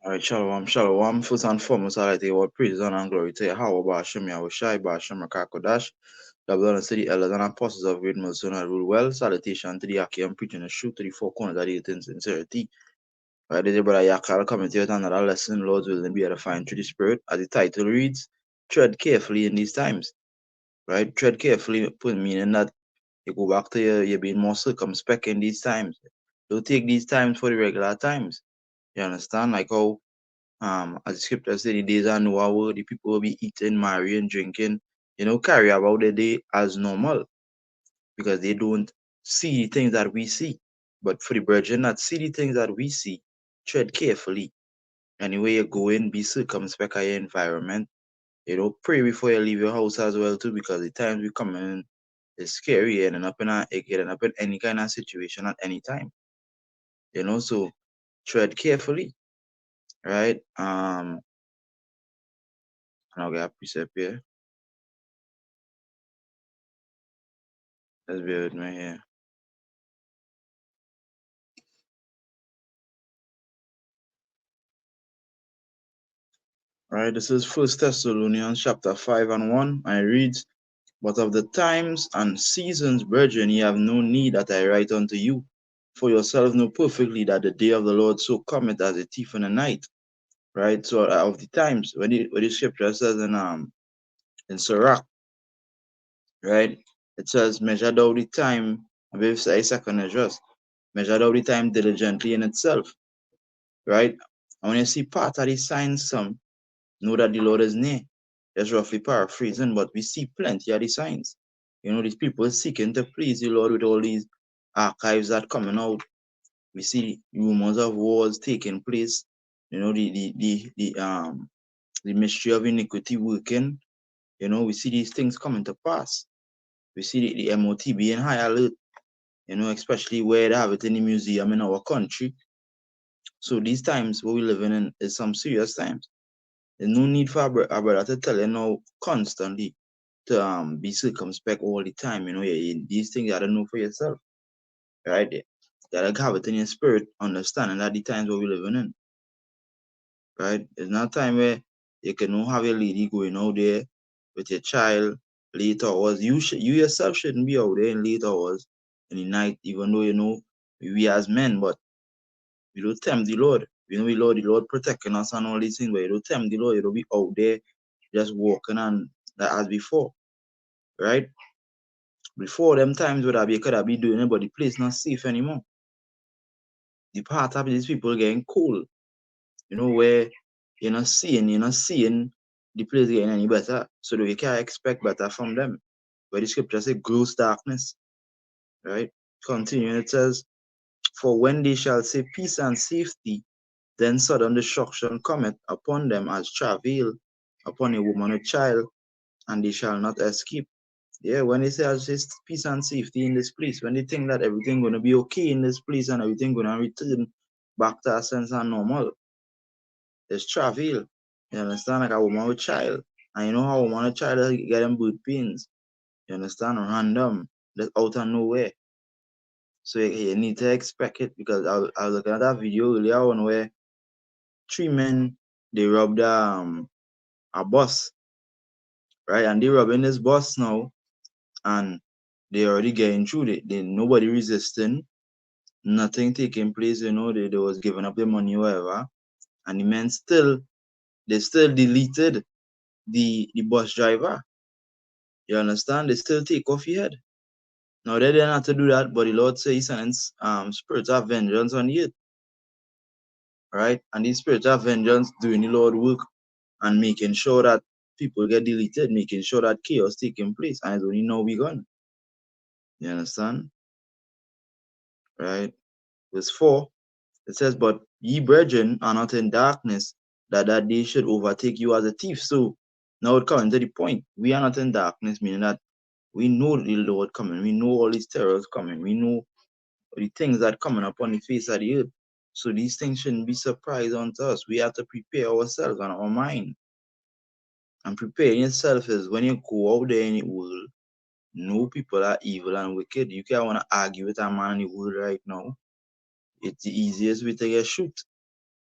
All right, shalom, shalom. First and foremost, I'd like to give all praise, honor, and glory to Yahweh, Ba'ashem, Yahushai, Ba'ashem, Rakakodash, the blood and city elders and apostles of great Most High rule well. Salutation to the Aki, I'm preaching the truth to the four corners of the earth in sincerity. Right, this is brother Yakal coming to you with another lesson, Lord's will, and be edifying through the Spirit. As the title reads, tread carefully in these times. Right, tread carefully, meaning that you go back to you being more circumspect in these times. Don't take these times for the regular times. You understand? Like how as the scripture said, the days are no hour, the people will be eating, marrying, drinking, carry about the day as normal because they don't see the things that we see. But for the brethren that see the things that we see, tread carefully. Anywhere you go in, be circumspect of your environment. Pray before you leave your house as well too, because the times we come in is scary and getting up in any kind of situation at any time. So tread carefully, right? And I'll get a precept here. Let's bear with me here. Right, this is First Thessalonians chapter 5 and 1. And it reads, But of the times and seasons, brethren, ye have no need that I write unto you. For yourselves know perfectly that the day of the Lord so cometh as a thief in the night. Right, so of the times, when the scripture says in Sirach, right, it says, measure thou the time, I believe it's a second address, measure thou the time diligently in itself. Right, and when you see part of the signs, know that the Lord is near. That's roughly paraphrasing, but we see plenty of the signs. These people seeking to please the Lord with all these archives that coming out. We see rumors of wars taking place. The mystery of iniquity working. We see these things coming to pass. We see the MOT being high alert. Especially where they have it in the museum in our country. So these times what we're living in is some serious times. There's no need for a brother to tell you now constantly to be circumspect all the time. These things you gotta know for yourself. Right? You gotta have it in your spirit, understanding that the times what we're living in. Right? It's not time where you can now have your lady going out there with your child late hours. You yourself shouldn't be out there in late hours in the night, even though we as men, but we don't tempt the Lord. The Lord protecting us and all these things, but you don't tempt the Lord, you don't be out there just walking and that as before. Right? Before them times would have you could have been doing it, but the place not safe anymore. The part of these people getting cold. Where you're not seeing the place getting any better. So that we can't expect better from them. But the scripture says gross darkness. Right? Continuing, it says, For when they shall say peace and safety, then sudden destruction cometh upon them as travail upon a woman or child, and they shall not escape. Yeah, when they say just peace and safety in this place, when they think that everything gonna be okay in this place and everything gonna return back to a sense of normal, there's travail. You understand? Like a woman with child. And you know how a woman with child get them birth pains. You understand? Random. That's out of nowhere. So you need to expect it because I was looking at that video earlier on where 3 men they robbed a bus. Right? And they robbing this bus now and they already getting through it. Nobody resisting, nothing taking place, they was giving up the money, whatever. And the men they still deleted the bus driver. You understand? They still take off your head. Now they didn't have to do that, but the Lord says he sends spirits of vengeance on the earth. Right? And these spirits of vengeance doing the Lord work and making sure that people get deleted, making sure that chaos taking place. And it's only now begun. You understand? Right? Verse 4, it says, But ye brethren are not in darkness, that day should overtake you as a thief. So now it comes to the point. We are not in darkness, meaning that we know the Lord coming. We know all these terrors coming. We know the things that coming upon the face of the earth. So these things shouldn't be surprise unto us. We have to prepare ourselves and our mind. And preparing yourself is when you go out there in the world, know people are evil and wicked. You can't want to argue with a man in the world right now. It's the easiest way to get shoot.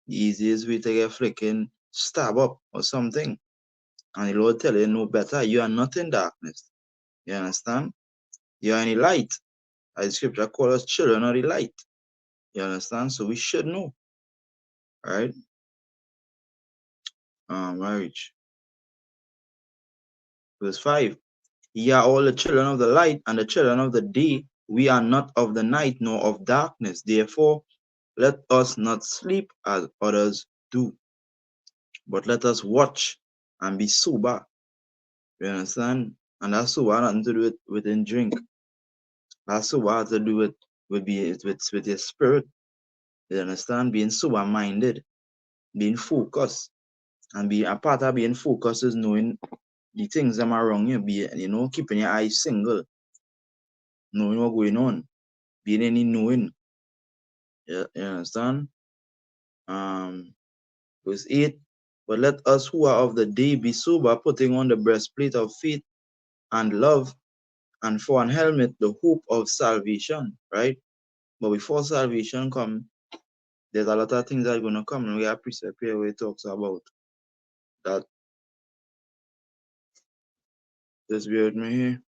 The easiest way to get flicking stab up or something. And the Lord tell you no better. You are not in darkness. You understand? You are in the light. As the scripture calls us children of the light. You understand? So we should know. Right? Marriage. Verse 5. Ye are all the children of the light and the children of the day. We are not of the night nor of darkness. Therefore, let us not sleep as others do, but let us watch and be sober. You understand? And that's sober nothing to do with drink. That's sober to do with your spirit. You understand? Being sober minded, being focused. And being a part of being focused is knowing the things that are wrong you, keeping your eyes single, knowing what's going on, being any knowing. You understand? Verse 8, but let us who are of the day be sober, putting on the breastplate of faith and love, and for an helmet, the hope of salvation, right? But before salvation come, there's a lot of things that are going to come, and we have precept here where it talks about that. Just bear with me here.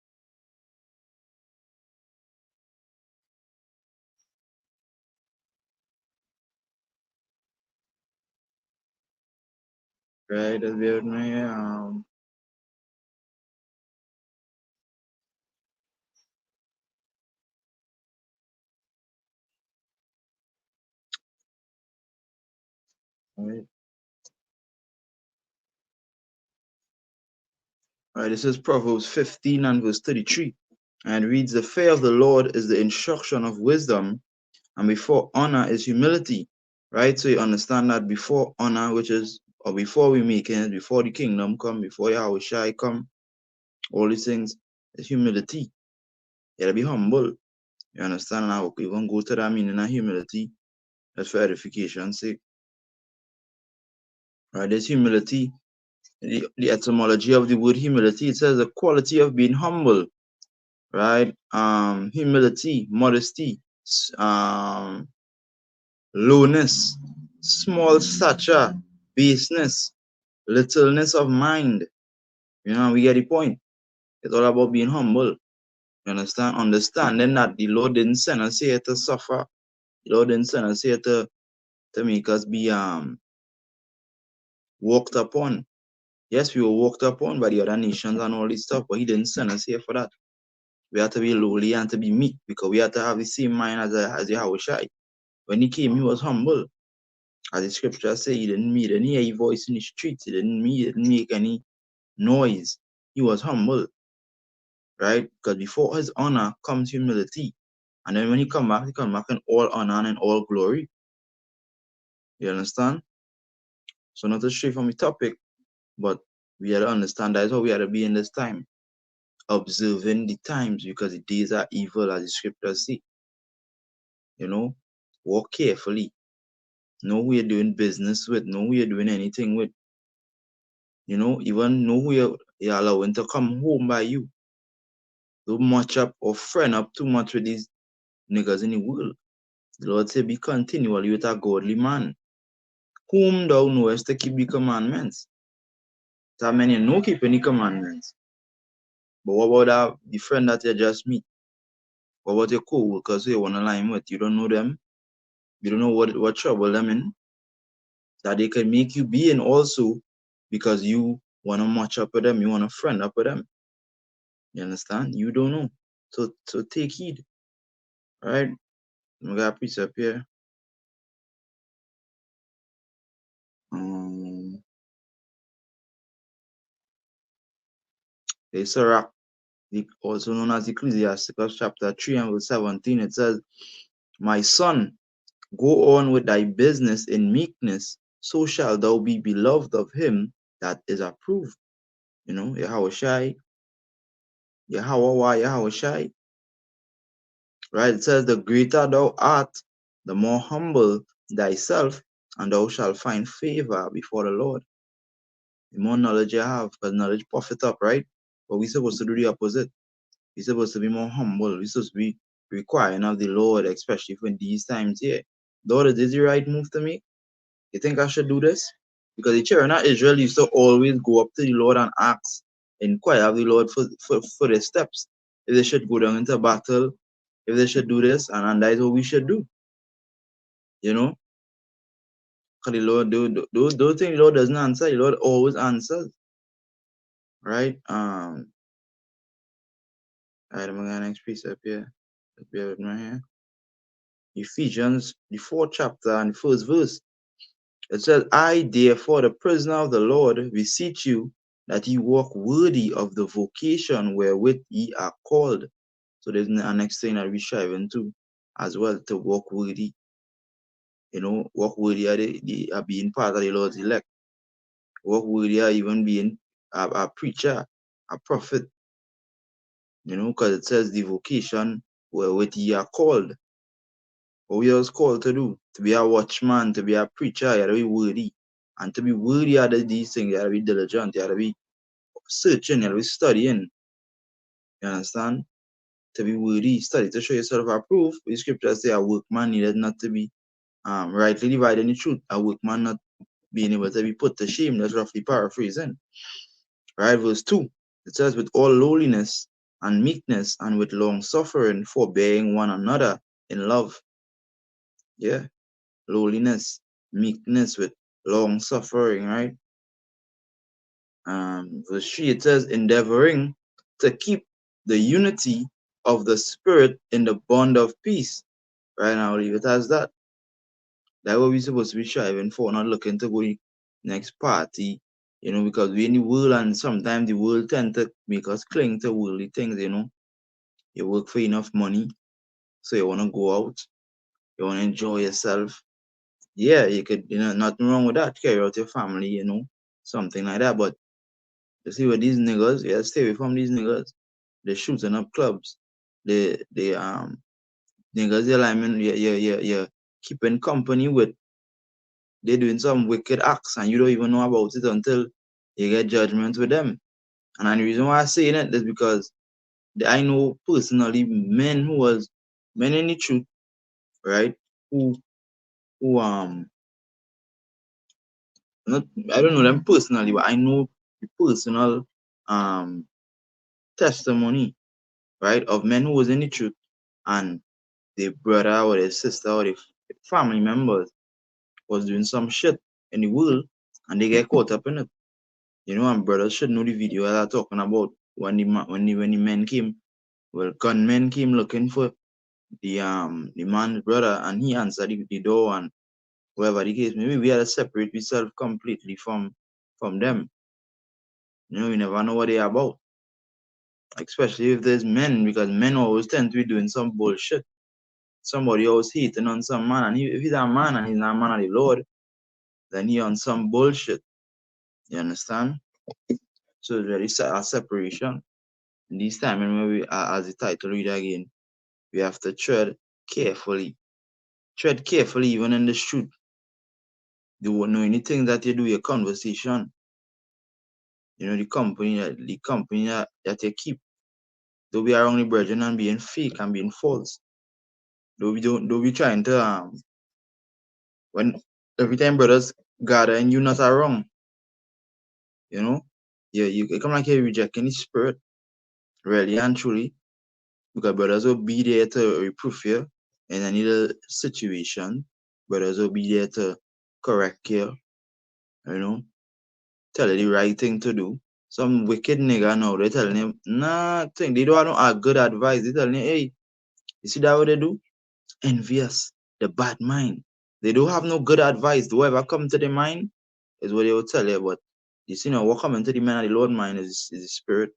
Right, just bear with me here. Right. All right, this is Proverbs 15 and verse 33. And it reads, the fear of the Lord is the instruction of wisdom, and before honor is humility. Right? So you understand that before honor, or before we make it, before the kingdom come, before Yahweh Shai come, all these things is humility. You gotta be humble. You understand? Now we're gonna go to that meaning of humility. That's for edification's sake. Right? There's humility. The etymology of the word humility, it says the quality of being humble. Right? Humility, modesty, lowness, small stature, baseness, littleness of mind. We get the point. It's all about being humble. You understand? Understanding that the Lord didn't send us here to suffer. The Lord didn't send us here to make us be walked upon. Yes, we were walked upon by the other nations and all this stuff, but He didn't send us here for that. We have to be lowly and to be meek, because we have to have the same mind as Yahweh Shai. When He came, He was humble. As the scripture says, He didn't make any heavy voice in the streets. He didn't make any noise. He was humble. Right? Because before His honor comes humility. And then when He come back in all honor and in all glory. You understand? So not to stray from the topic, but we have to understand that is how we have to be in this time. Observing the times, because the days are evil, as the scriptures say. Walk carefully. Know who you're doing business with. Know who you're doing anything with. Even know who you're allowing to come home by you. Don't match up or friend up too much with these niggas in the world. The Lord said, be continually with a godly man, whom thou knowest to keep the commandments. That many no keep any commandments. But what about the friend that you just meet? What about your co-workers who you want to line with? You don't know them. You don't know what trouble them in. That they can make you be in also, because you want to match up with them. You want to friend up with them. You understand? You don't know. So take heed. All right? We got a precept here. Sirach, also known as Ecclesiastes chapter 3 and verse 17, it says, my son, go on with thy business in meekness, so shalt thou be beloved of him that is approved. Yahweh Shai, Yahweh Shai. Right? It says, the greater thou art, the more humble thyself, and thou shalt find favor before the Lord. The more knowledge you have, because knowledge puffeth up, right? But we're supposed to do the opposite. We're supposed to be more humble. We're supposed to be requiring of the Lord, especially for these times here. Lord, is this the right move to make? You think I should do this? Because the children of Israel used to always go up to the Lord and ask, inquire of the Lord for their steps. If they should go down into battle, if they should do this, and that is what we should do. You know? Because the Lord, those things the Lord doesn't answer, the Lord always answers. Right? Alright, I'm gonna next piece up here. Bear with me here. Ephesians, the 4th chapter and the 1st verse. It says, I, therefore, the prisoner of the Lord, beseech you that ye walk worthy of the vocation wherewith ye are called. So there's a next thing that we striving to as well, to walk worthy. You know, walk worthy are being part of the Lord's elect. Walk worthy are even being a preacher, a prophet. You know, because it says the vocation wherewith ye are called. What we are called to do, to be a watchman, to be a preacher, you gotta be worthy. And to be worthy of these things, you gotta be diligent, you gotta be searching, you gotta be studying. You understand? To be worthy, study to show yourself approved. The scriptures say a workman needed not to be rightly dividing the truth, a workman not being able to be put to shame. That's roughly paraphrasing. Right, verse 2. It says, with all lowliness and meekness and with long suffering, forbearing one another in love. Yeah. Lowliness, meekness with long suffering, right? Verse 3, it says, endeavoring to keep the unity of the Spirit in the bond of peace. Right now, leave it as that. That's what we're supposed to be striving for, not looking to go to the next party, you know, because we're in the world and sometimes the world tend to make us cling to worldly things, you know. You work for enough money, so you want to go out, you want to enjoy yourself. Yeah, you could, you know, nothing wrong with that, carry out your family, you know, something like that. But you see with these niggas, yeah, stay away from these niggas. They're shooting up clubs. They niggas they're like, you're keeping company with, they're doing some wicked acts and you don't even know about it until you get judgment with them. And the reason why I say that is because I know personally men men in the truth, right? Who not, I don't know them personally, but I know the personal testimony, right, of men who was in the truth and their brother or their sister or their family members was doing some shit in the world and they get caught up in it. You know, and brothers should know the video that I'm talking about when the men came, well, gunmen came looking for the man's brother and he answered the door and whatever the case. Maybe we had to separate ourselves completely from them. You know, you never know what they're about. Especially if there's men, because men always tend to be doing some bullshit. Somebody always hating on some man, and if he's a man and he's not a man of the Lord, then he on some bullshit. You understand? So it's very a separation. And this time, when we, as the title read again, we have to tread carefully. Tread carefully, even in the street. Do know anything that you do your conversation. You know the company that you keep. Don't be around the brethren and being fake and being false. Don't be trying to when every time brothers gather and you not around, you know, you come like you're rejecting the spirit, really and truly, because brothers will be there to reproof you in any little situation. Brothers will be there to correct you know, tell you the right thing to do. Some wicked nigga now, they telling him, nothing. They don't have good advice. They telling him, hey, you see that what they do? Envious, the bad mind. They don't have no good advice. Whoever come to the mind is what they will tell you. But you see now, what coming to the man of the Lord mind is the spirit.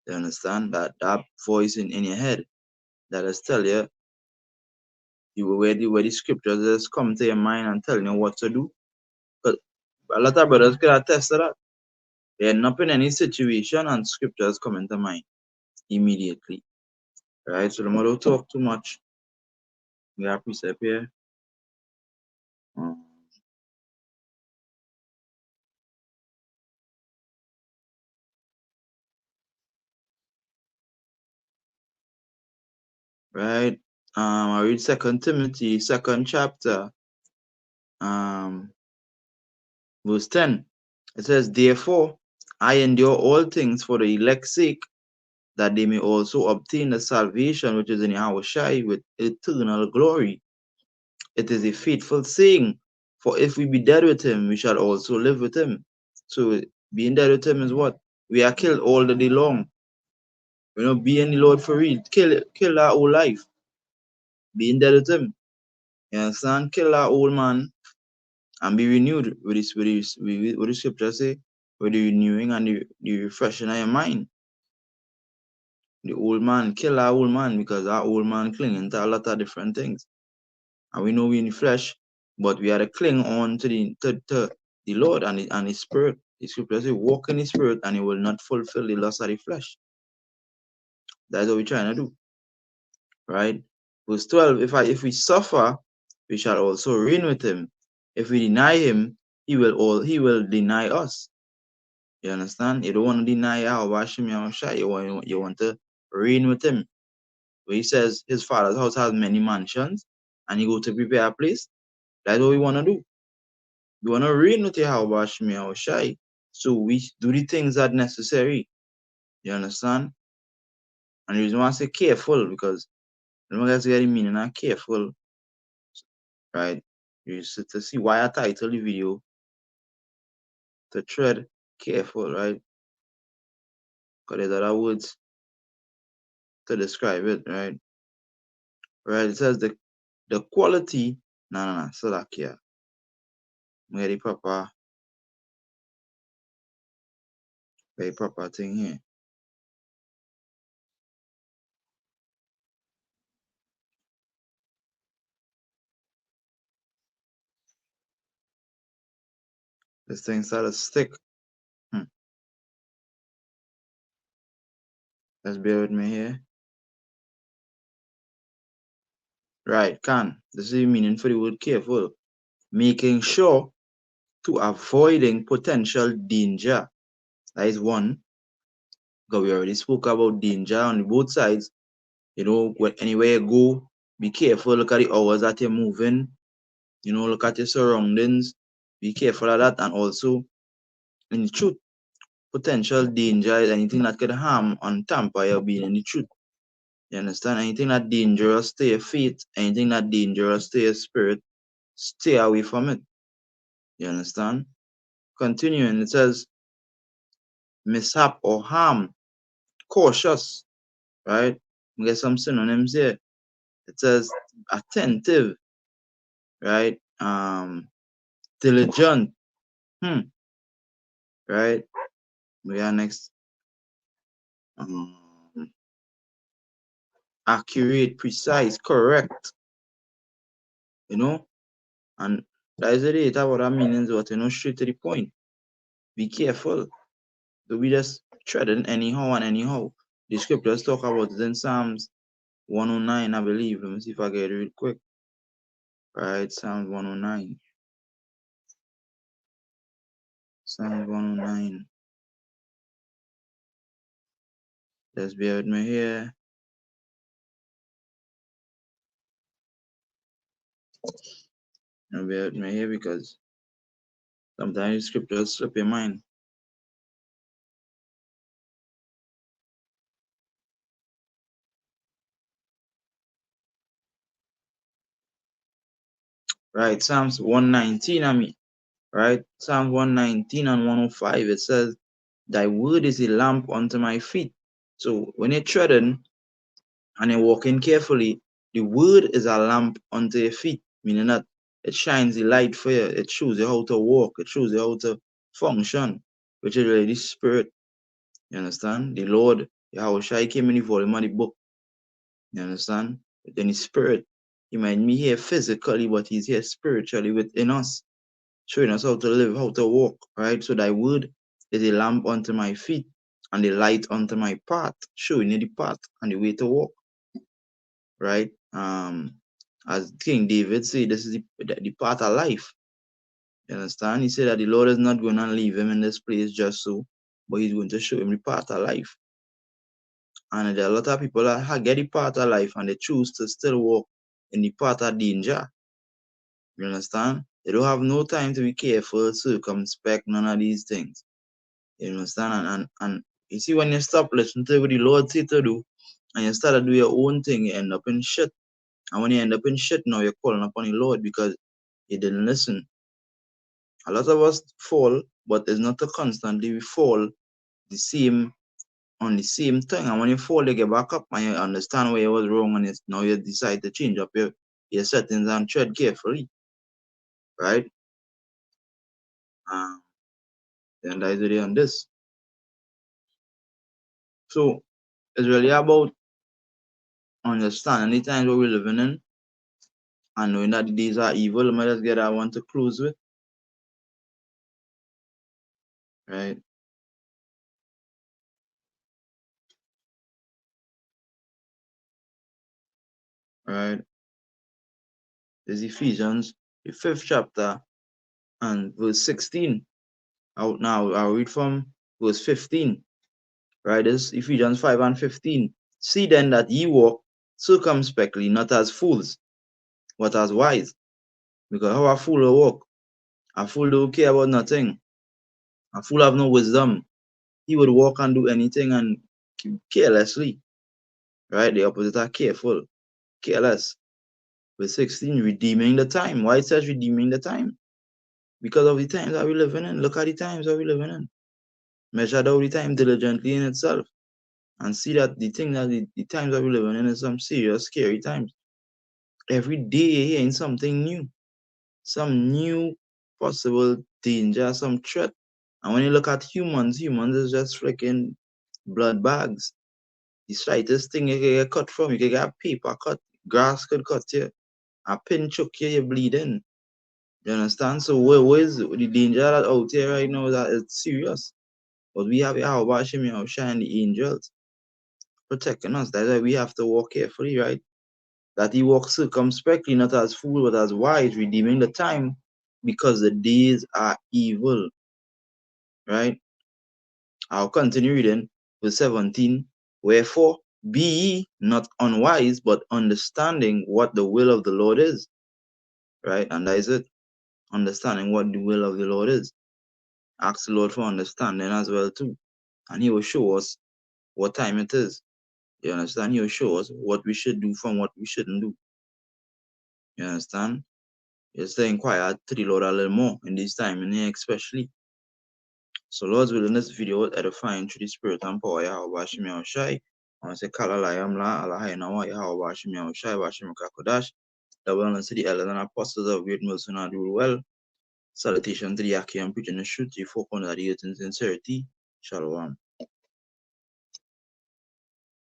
You understand? That voice in your head that is tell you, where the scriptures just come to your mind and telling you what to do. But a lot of brothers can attest to that. They end up in any situation and scriptures come into mind immediately. Right? So the mother talk too much. We have precept here. Right? I read Second Timothy, 2nd chapter, verse 10. It says, therefore, I endure all things for the elect's sake, that they may also obtain the salvation which is in Yahushua with eternal glory. It is a faithful saying, for if we be dead with him, we shall also live with him. So being dead with him is what? We are killed all the day long. Being the Lord for real, kill our whole life. Being dead with him. You understand? Kill our old man and be renewed with the scripture say, with the renewing and the refreshing of your mind. The old man, kill our old man, because our old man clinging to a lot of different things. And we know we in the flesh, but we are to cling on to the Lord and his spirit. The scripture says, walk in the spirit and he will not fulfill the lust of the flesh. That's what we're trying to do. Right? Verse 12, if we suffer, we shall also reign with him. If we deny him, he will deny us. You understand? You don't want to deny Yahweh Hashem Yahushua. You want to reign with him. Where he says his father's house has many mansions and he go to prepare a place. That's what we want to do. We want to reign with Yahweh Hashem Yahushua. So we do the things that are necessary. You understand? And the reason why I say careful, because remember guys get the meaning of careful. Right? You to see why I title the video to tread careful, right? Because there's other words to describe it, right? Right? It says the quality. No. So like here. Very proper thing here. This thing started to stick. Let's bear with me here. Right, this is the meaning for the word careful. Making sure to avoiding potential danger. That is one. Because we already spoke about danger on both sides. Anywhere you go, be careful. Look at the hours that you're moving. Look at your surroundings. Be careful of that. And also, in the truth, potential danger is anything that could harm and tamper your being in the truth. You understand? Anything that dangerous to your faith, anything that dangerous to your spirit, stay away from it. You understand? Continuing, it says, mishap or harm, cautious, right? We get some synonyms here. It says attentive, right? Diligent, right? We are next. Accurate, precise, correct. And that is it. What that means, what straight to the point. Be careful. Don't be just treading anyhow and anyhow. The scriptures talk about it in Psalms 109, I believe. Let me see if I get it real quick. Right, Psalms 109. Psalms 109. Just bear with me here. Bear with me here because sometimes scriptures slip your mind. Right, Psalms 119, right? Psalms 119 and 105, it says, thy word is a lamp unto my feet. So when you're treading and you're walking carefully, the word is a lamp unto your feet, meaning that it shines the light for you. It shows you how to walk. It shows you how to function, which is really the spirit. You understand? The Lord, Yahushua came in the volume of the book. You understand? But then his spirit, he might be here physically, but he's here spiritually within us, showing us how to live, how to walk, right? So thy word is a lamp unto my feet and a light unto my path, showing you the path and the way to walk, right? As King David said, this is the path of life. You understand? He said that the Lord is not going to leave him in this place just so, but he's going to show him the path of life. And there are a lot of people that get the path of life and they choose to still walk in the path of danger. You understand? They don't have no time to be careful, circumspect, none of these things. You understand? And you see, when you stop listening to what the Lord said to do, and you start to do your own thing, you end up in shit. And when you end up in shit, now you're calling upon the Lord because you didn't listen. A lot of us fall, but it's not to constantly we fall the same on the same thing. And when you fall, you get back up and you understand where you was wrong, and now you decide to change up your settings and tread carefully. Right? Then that is really on this. So it's really about understanding the times what we're living in and knowing that the days are evil. Let me just get that one to close with. Right? Right? This is Ephesians, the 5th chapter, and verse 16. Out now, I'll read from verse 15. Right? This is Ephesians 5 and 15. See then that ye walk circumspectly, not as fools, but as wise. Because how a fool will walk? A fool don't care about nothing. A fool have no wisdom. He would walk and do anything and carelessly. Right? The opposite are careful, careless. Verse 16, redeeming the time. Why it says redeeming the time? Because of the times that we're living in. Look at the times that we're living in. Measure out the time diligently in itself. And see that the thing that the times that we're living in is some serious, scary times. Every day you're hearing something new. Some new possible danger, some threat. And when you look at humans is just freaking blood bags. The slightest thing you can get cut from, you can get a paper cut, grass could cut you, a pin choke you, you're bleeding. You understand? So where is the danger that out here right now that it's serious? But we have Yahweh Hashem Yahushua and the angels protecting us. That's why we have to walk carefully, right? That he walks circumspectly, not as fool, but as wise, redeeming the time, because the days are evil. Right? I'll continue reading verse 17. Wherefore, be ye not unwise, but understanding what the will of the Lord is. Right? And that is it. Understanding what the will of the Lord is. Ask the Lord for understanding as well too. And he will show us what time it is. You understand? He will show us what we should do from what we shouldn't do. You understand? Just to inquire to the Lord a little more in this time in here especially. So Lord's will in this video edifying through the spirit and power Yahweh Hashem Yahushai. I want to say Kala Layam La Allah Nawa Yahweh Hashem Yahushai Hashem Kakodash. The wellness to the elders and apostles of great mercy and do well. Salutation to the Aki and preaching the truth, the folk on the earth in sincerity. Shalom.